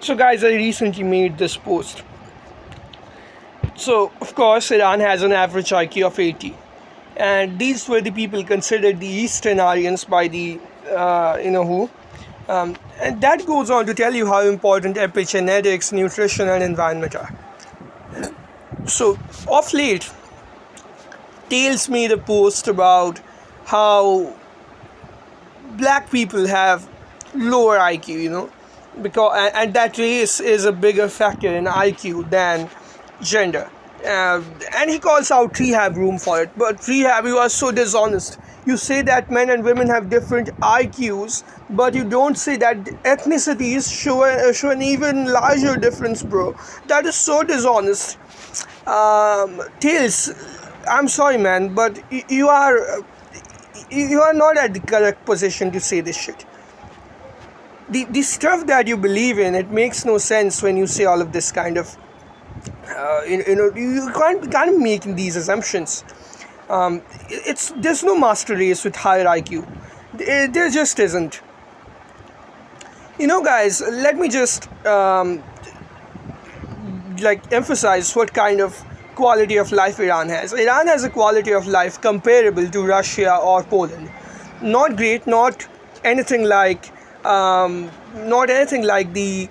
So guys, I recently made this post. So of course Iran has an average IQ of 80, and these were the people considered the Eastern Aryans by the who, and that goes on to tell you how important epigenetics, nutrition and environment are. So of late, Tales made a post about how black people have lower IQ, because and that race is a bigger factor in IQ than gender. And he calls out rehab room for it. But rehab, you are so dishonest. You say that men and women have different IQs, but you don't say that ethnicities show an even larger difference, bro. That is so dishonest. Tails, I'm sorry, man, but you are not at the correct position to say this shit. The stuff that you believe in, it makes no sense when you say all of this kind of you can't make these assumptions. There's no master race with higher IQ. There just isn't. Guys, let me just emphasize what kind of quality of life Iran has. Iran has a quality of life comparable to Russia or Poland. Not great, not anything like the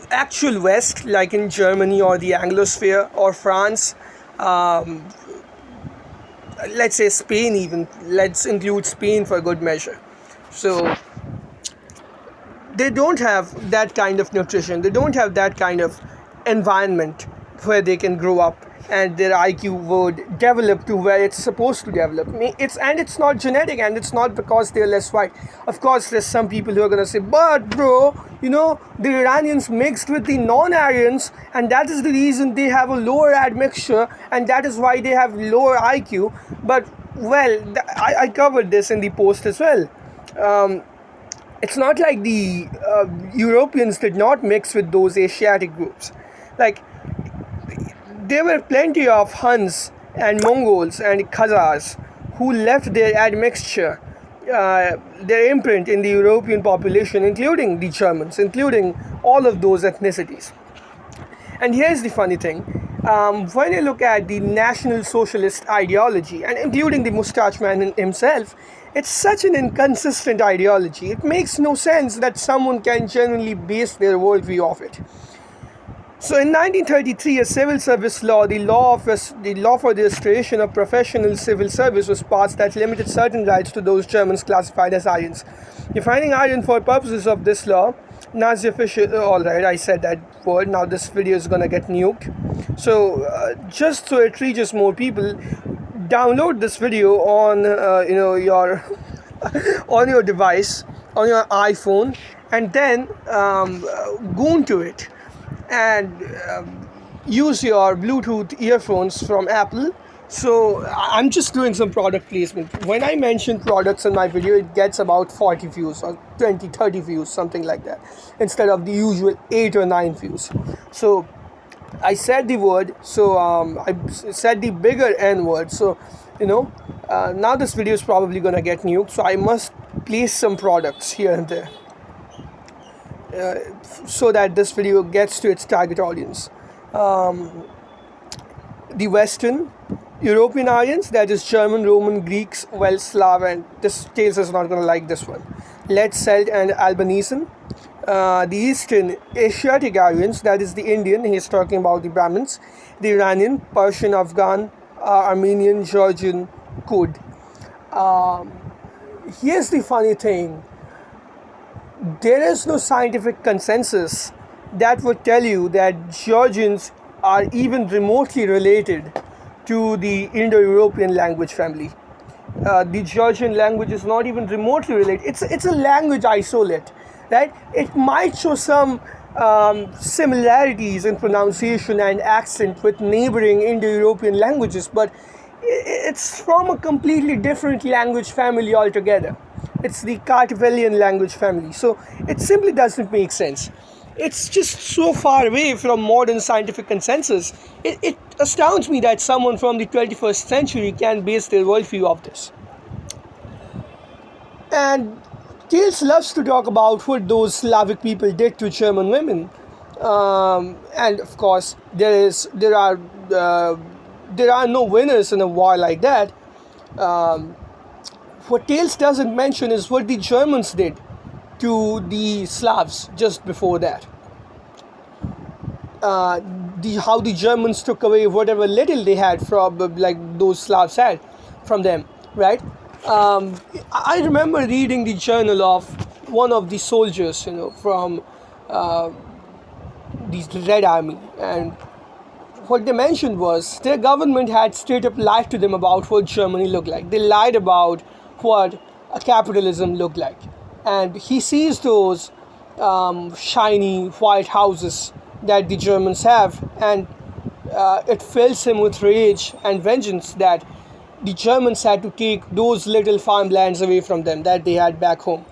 actual West, like in Germany or the Anglosphere or France. Let's say Spain even. Let's include Spain for good measure. So they don't have that kind of nutrition. They don't have that kind of environment where they can grow up and their IQ would develop to where it's supposed to develop. It's not genetic, and it's not because they're less white. Of course, there's some people who are gonna say, but bro, the Iranians mixed with the non-Aryans, and that is the reason they have a lower admixture, and that is why they have lower IQ. But well, I covered this in the post as well. It's not like the Europeans did not mix with those Asiatic groups. There were plenty of Huns and Mongols and Khazars who left their admixture, their imprint in the European population, including the Germans, including all of those ethnicities. And here's the funny thing. When you look at the National Socialist ideology, and including the mustache man himself, it's such an inconsistent ideology. It makes no sense that someone can genuinely base their worldview off it. So in 1933, a civil service law, the law for the restoration of professional civil service, was passed that limited certain rights to those Germans classified as Aryans. Defining Aryan for purposes of this law, Nazi official, alright, I said that word, now this video is gonna get nuked. So just so it reaches more people, download this video on your on your device, on your iPhone, and then go into it and use your Bluetooth earphones from Apple. So I'm just doing some product placement. When I mention products in my video, it gets about 40 views or 20, 30 views, something like that, instead of the usual 8 or 9 views. So I said the word, so I said the bigger N word. So now this video is probably gonna get nuked, so I must place some products here and there, so that this video gets to its target audience. The Western European Aryans, that is German, Roman, Greeks, Welsh, Slav, and this Tales is not going to like this one. Let's Celt and Albanese. The Eastern Asiatic Aryans, that is the Indian, he's talking about the Brahmins, the Iranian, Persian, Afghan, Armenian, Georgian, Kurd. Here's the funny thing. There is no scientific consensus that would tell you that Georgians are even remotely related to the Indo-European language family. The Georgian language is not even remotely related. It's a language isolate, right? It might show some similarities in pronunciation and accent with neighboring Indo-European languages, but it's from a completely different language family altogether. It's the Kartvelian language family. So it simply doesn't make sense. It's just so far away from modern scientific consensus. It astounds me that someone from the 21st century can base their worldview off this. And Tales loves to talk about what those Slavic people did to German women, and of course there are no winners in a war like that. What Tales doesn't mention is what the Germans did to the Slavs just before that. How the Germans took away whatever little they had from, like, those Slavs had from them, right? I remember reading the journal of one of the soldiers, from the Red Army, and what they mentioned was their government had straight up lied to them about what Germany looked like. They lied about what capitalism looked like, and he sees those shiny white houses that the Germans have, and it fills him with rage and vengeance that the Germans had to take those little farmlands away from them that they had back home,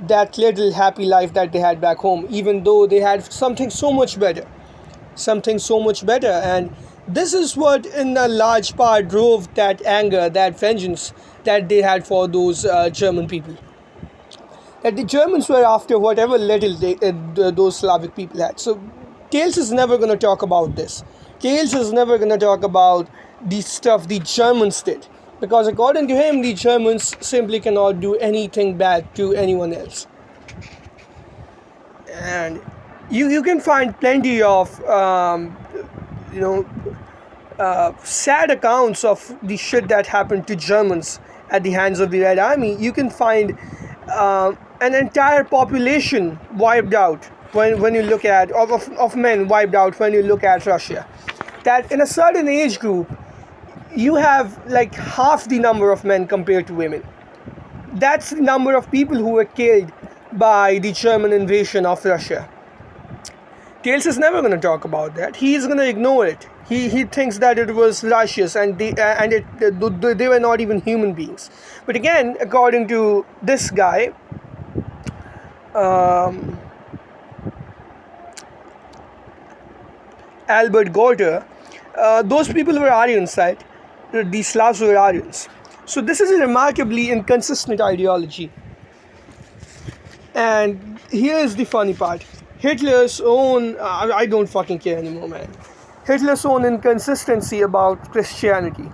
that little happy life that they had back home, even though they had something so much better. And this is what in a large part drove that anger, that vengeance that they had for those German people. That the Germans were after whatever little those Slavic people had. So Tales is never going to talk about this. Tales is never going to talk about the stuff the Germans did, because according to him, the Germans simply cannot do anything bad to anyone else. And you can find plenty of sad accounts of the shit that happened to Germans at the hands of the Red Army. You can find an entire population wiped out when you look at of men wiped out when you look at Russia. That in a certain age group, you have like half the number of men compared to women. That's the number of people who were killed by the German invasion of Russia. Tales is never going to talk about that. He is going to ignore it. He thinks that it was Russians and they were not even human beings. But again, according to this guy, Albert Gorter, those people were Aryans, right? The Slavs were Aryans. So this is a remarkably inconsistent ideology. And here is the funny part. Hitler's own, I don't fucking care anymore, man. Hitler's own inconsistency about Christianity.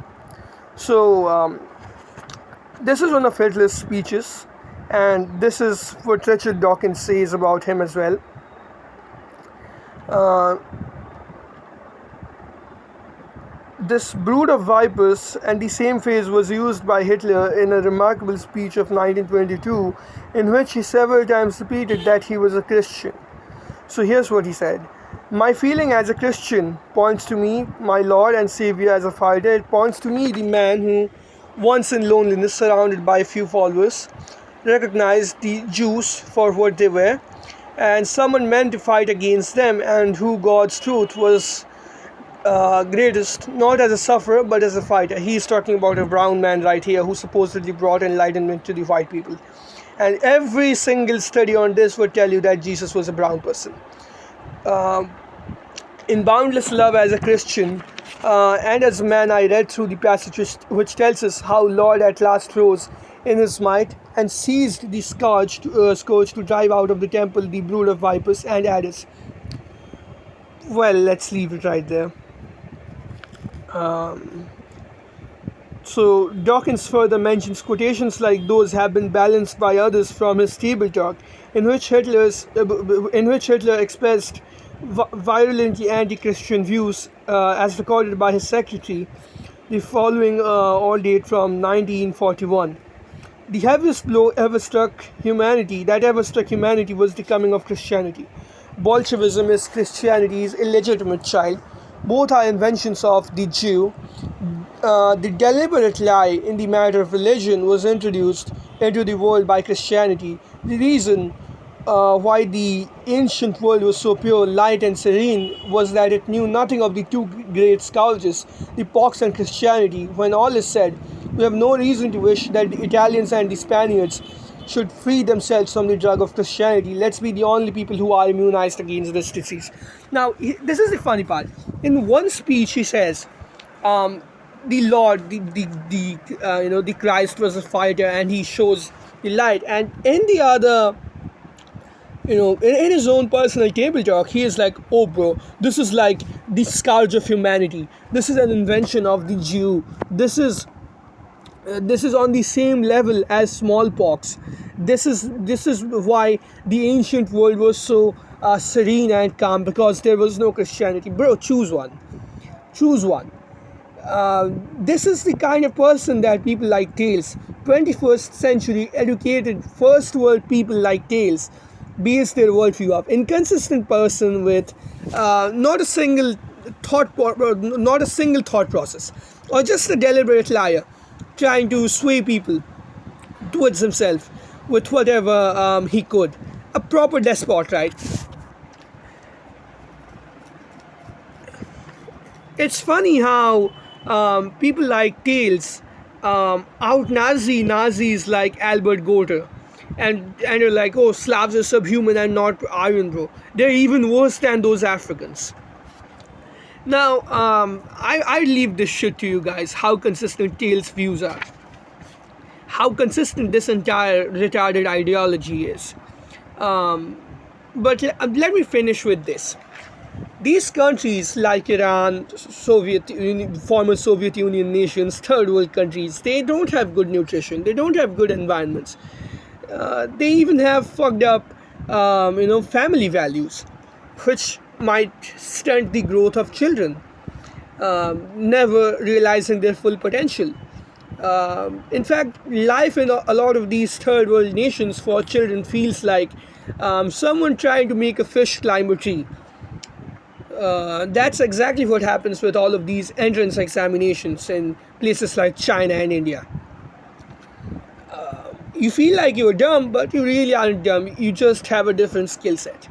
So, this is one of Hitler's speeches, and this is what Richard Dawkins says about him as well. This brood of vipers, and the same phrase was used by Hitler in a remarkable speech of 1922, in which he several times repeated that he was a Christian. So here's what he said. My feeling as a Christian points to me, my Lord and Savior as a fighter. It points to me, the man who, once in loneliness, surrounded by few followers, recognized the Jews for what they were, and summoned men to fight against them, and who God's truth was greatest, not as a sufferer, but as a fighter. He is talking about a brown man right here who supposedly brought enlightenment to the white people. And every single study on this would tell you that Jesus was a brown person. In Boundless Love as a Christian and as a man, I read through the passage which tells us how Lord at last rose in his might and seized the scourge to drive out of the temple the brood of vipers and adders. Well, let's leave it right there. So Dawkins further mentions quotations like those have been balanced by others from his table talk, in which Hitler expressed virulently anti-Christian views, as recorded by his secretary. The following all date from 1941. The heaviest blow that ever struck humanity was the coming of Christianity. Bolshevism is Christianity's illegitimate child. Both are inventions of the Jew. The deliberate lie in the matter of religion was introduced into the world by Christianity. The reason why the ancient world was so pure, light and serene was that it knew nothing of the two great scourges, the pox and Christianity. When all is said, we have no reason to wish that the Italians and the Spaniards should free themselves from the drug of Christianity. Let's be the only people who are immunized against this disease. Now, this is the funny part. In one speech, he says, the Lord, the Christ was a fighter, and he shows He lied. And in the other, in his own personal table talk, he is like, oh, bro, this is like the scourge of humanity. This is an invention of the Jew. This is on the same level as smallpox. This is why the ancient world was so serene and calm, because there was no Christianity. Bro, choose one. Choose one. This is the kind of person that people like Tales, 21st century educated first world people like Tales, base their worldview up. Inconsistent person with not a single thought process, or just a deliberate liar, trying to sway people towards himself with whatever he could. A proper despot, right? It's funny how people like Tales out Nazis like Albert Goter, and you're like, oh, Slavs are subhuman and not iron, bro. They're even worse than those Africans. Now, I leave this shit to you guys, how consistent Tales' views are, how consistent this entire retarded ideology is. But let me finish with this. These countries like Iran, former Soviet Union nations, third world countries, they don't have good nutrition, they don't have good environments. They even have fucked up, family values, which might stunt the growth of children, never realizing their full potential. In fact, life in a lot of these third world nations for children feels like someone trying to make a fish climb a tree. That's exactly what happens with all of these entrance examinations in places like China and India. You feel like you're dumb, but you really aren't dumb. You just have a different skill set.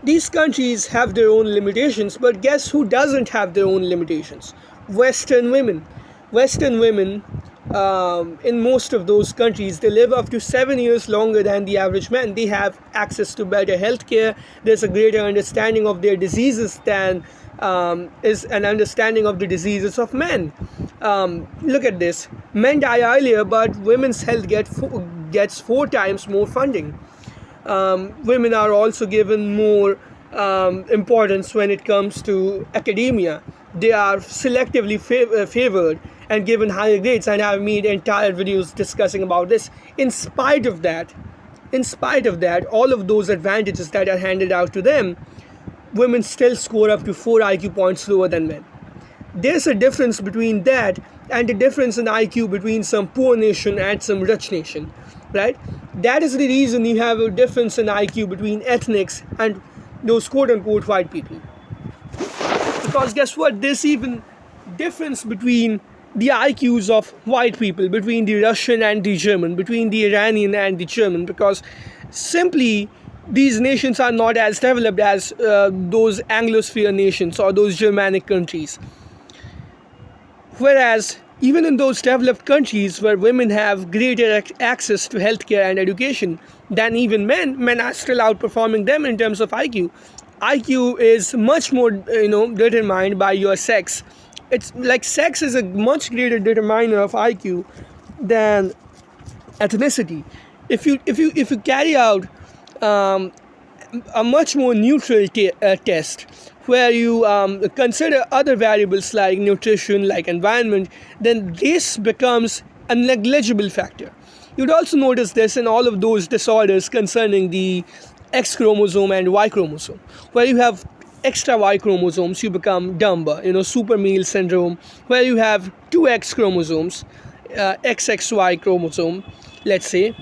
These countries have their own limitations, but guess who doesn't have their own limitations? Western women. Western women, in most of those countries, they live up to 7 years longer than the average man. They have access to better healthcare. There's a greater understanding of their diseases than is an understanding of the diseases of men. Look at this. Men die earlier, but women's health gets 4 times more funding. Women are also given more importance when it comes to academia. They are selectively favored and given higher grades, and I've made entire videos discussing about this. In spite of that, all of those advantages that are handed out to them, women still score up to 4 IQ points lower than men. There's a difference between that and the difference in IQ between some poor nation and some rich nation, right? That is the reason you have a difference in IQ between ethnics and those quote-unquote white people. Because guess what? There's even difference between the IQs of white people, between the Russian and the German, between the Iranian and the German, because simply these nations are not as developed as those Anglosphere nations or those Germanic countries. Whereas even in those developed countries where women have greater access to healthcare and education than even men are still outperforming them in terms of IQ. IQ is much more, determined by your sex. It's like sex is a much greater determiner of IQ than ethnicity. If you carry out a much more neutral test where you consider other variables like nutrition, like environment, then this becomes a negligible factor. You'd also notice this in all of those disorders concerning the X chromosome and Y chromosome, where you have extra Y chromosomes, you become dumber, super male syndrome, where you have 2X chromosomes, XXY chromosome, let's say,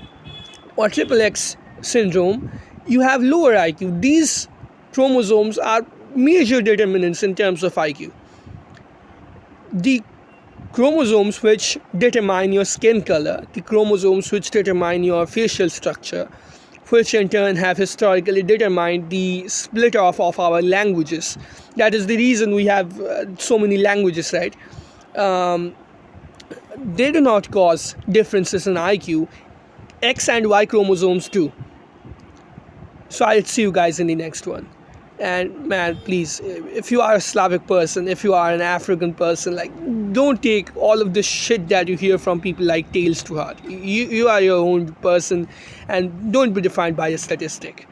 or triple X syndrome, you have lower IQ. These chromosomes are major determinants in terms of IQ. The chromosomes which determine your skin color, the chromosomes which determine your facial structure, which in turn have historically determined the split off of our languages. That is the reason we have so many languages, right? They do not cause differences in IQ. X and Y chromosomes do. So I'll see you guys in the next one. And man, please, if you are a Slavic person, if you are an African person, like, don't take all of this shit that you hear from people like tales to heart. You are your own person, and don't be defined by a statistic.